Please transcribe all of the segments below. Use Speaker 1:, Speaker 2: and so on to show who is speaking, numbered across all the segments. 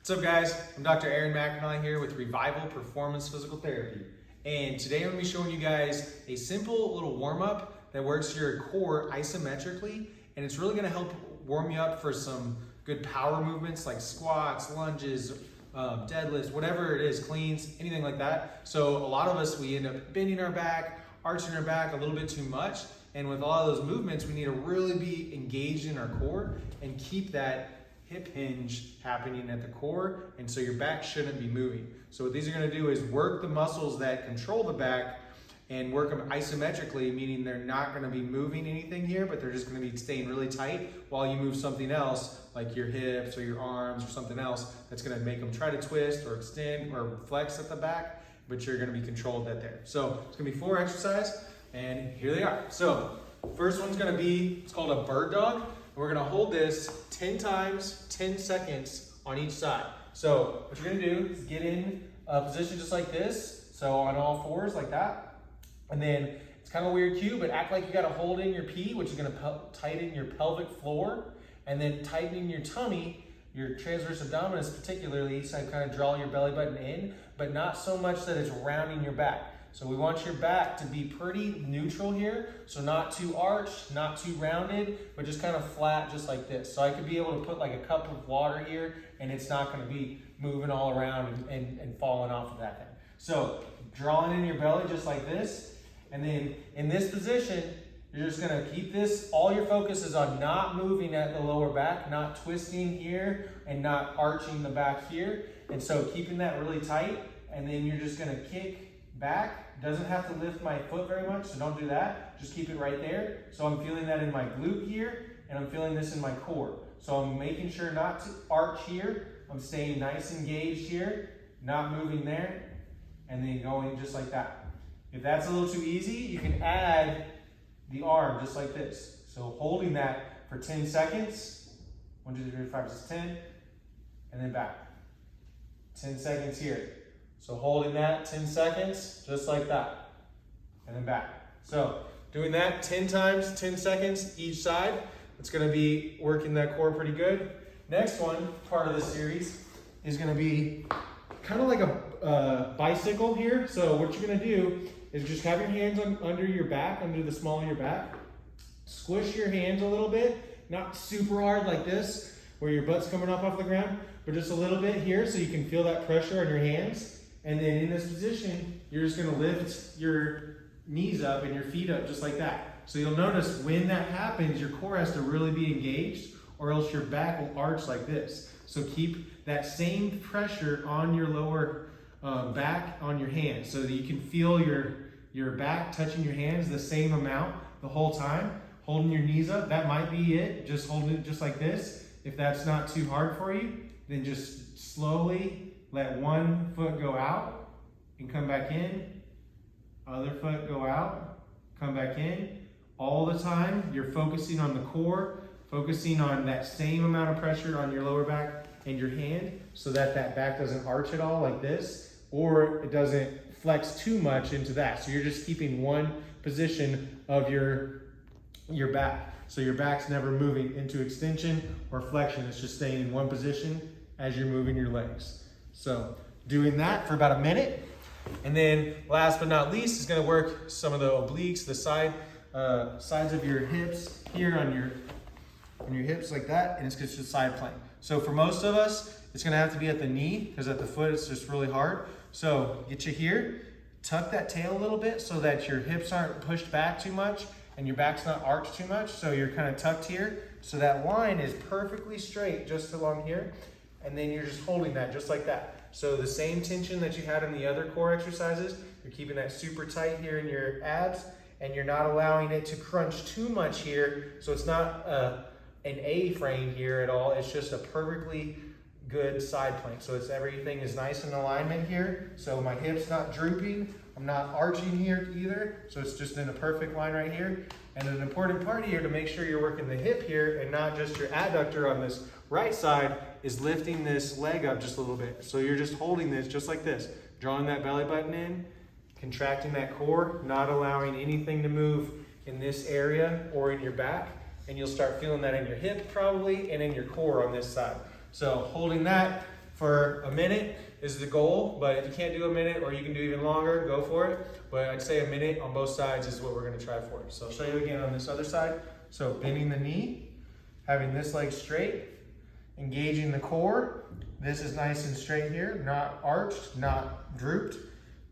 Speaker 1: What's up, guys? I'm Dr. Aaron McIntyre here with Revival Performance Physical Therapy. And today I'm going to be showing you guys a simple little warm-up that works your core isometrically. And it's really going to help warm you up for some good power movements like squats, lunges, deadlifts, whatever it is, cleans, anything like that. So a lot of us, we end up bending our back, arching our back a little bit too much. And with a lot of those movements, we need to really be engaged in our core and keep that hip hinge happening at the core, and so your back shouldn't be moving. So what these are going to do is work the muscles that control the back and work them isometrically, meaning they're not going to be moving anything here, but they're just going to be staying really tight while you move something else like your hips or your arms or something else that's going to make them try to twist or extend or flex at the back, but you're going to be controlled at there. So it's going to be 4 exercises, and here they are. So first one's going to be, it's called a bird dog. We're gonna hold this 10 times, 10 seconds on each side. So what you're gonna do is get in a position just like this. So on all fours like that. And then it's kind of a weird cue, but act like you gotta hold in your P, which is gonna tighten your pelvic floor, and then tightening your tummy, your transverse abdominis particularly, so kind of draw your belly button in, but not so much that it's rounding your back. So we want your back to be pretty neutral here. So not too arched, not too rounded, but just kind of flat, just like this. So I could be able to put like a cup of water here and it's not gonna be moving all around and falling off of that thing. So drawing in your belly just like this. And then in this position, you're just gonna keep this, all your focus is on not moving at the lower back, not twisting here and not arching the back here. And so keeping that really tight, and then you're just gonna kick back. Doesn't have to lift my foot very much, so don't do that. Just keep it right there. So I'm feeling that in my glute here, and I'm feeling this in my core. So I'm making sure not to arch here. I'm staying nice engaged here, not moving there, and then going just like that. If that's a little too easy, you can add the arm just like this. So holding that for 10 seconds. 1, 2, 3, 4, 5, 6, 10, and then back. 10 seconds here. So holding that 10 seconds, just like that, and then back. So doing that 10 times, 10 seconds each side. It's gonna be working that core pretty good. Next one, part of the series, is gonna be kind of like a bicycle here. So what you're gonna do is just have your hands under your back, under the small of your back. Squish your hands a little bit, not super hard like this, where your butt's coming off the ground, but just a little bit here so you can feel that pressure on your hands. And then in this position, you're just gonna lift your knees up and your feet up just like that. So you'll notice when that happens, your core has to really be engaged or else your back will arch like this. So keep that same pressure on your lower back on your hands so that you can feel your back touching your hands the same amount the whole time. Holding your knees up, that might be it. Just holding it just like this. If that's not too hard for you, then just slowly let one foot go out and come back in. Other foot go out, come back in. All the time, you're focusing on the core, focusing on that same amount of pressure on your lower back and your hand so that that back doesn't arch at all like this, or it doesn't flex too much into that. So you're just keeping one position of your back. So your back's never moving into extension or flexion. It's just staying in one position as you're moving your legs. So doing that for about a minute. And then last but not least is gonna work some of the obliques, the sides of your hips here on your hips like that, and it's just a side plank. So for most of us, it's gonna have to be at the knee because at the foot it's just really hard. So get you here, tuck that tail a little bit so that your hips aren't pushed back too much and your back's not arched too much. So you're kind of tucked here. So that line is perfectly straight just along here. And then you're just holding that just like that. So the same tension that you had in the other core exercises, you're keeping that super tight here in your abs, and you're not allowing it to crunch too much here. So it's not an A frame here at all. It's just a perfectly good side plank. So everything is nice in alignment here. So my hip's not drooping. I'm not arching here either. So it's just in a perfect line right here. And an important part here to make sure you're working the hip here and not just your adductor on this right side is lifting this leg up just a little bit. So you're just holding this just like this, drawing that belly button in, contracting that core, not allowing anything to move in this area or in your back. And you'll start feeling that in your hip probably and in your core on this side. So holding that for a minute is the goal, but if you can't do a minute or you can do even longer, go for it. But I'd say a minute on both sides is what we're gonna try for. So I'll show you again on this other side. So bending the knee, having this leg straight, engaging the core. This is nice and straight here, not arched, not drooped,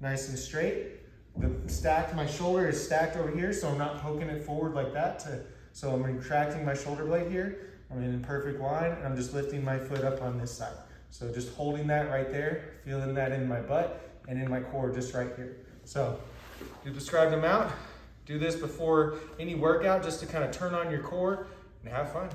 Speaker 1: nice and straight. My shoulder is stacked over here, so I'm not poking it forward like that. So I'm retracting my shoulder blade here. I'm in a perfect line, and I'm just lifting my foot up on this side. So just holding that right there, feeling that in my butt and in my core just right here. So you described them out. Do this before any workout just to kind of turn on your core and have fun.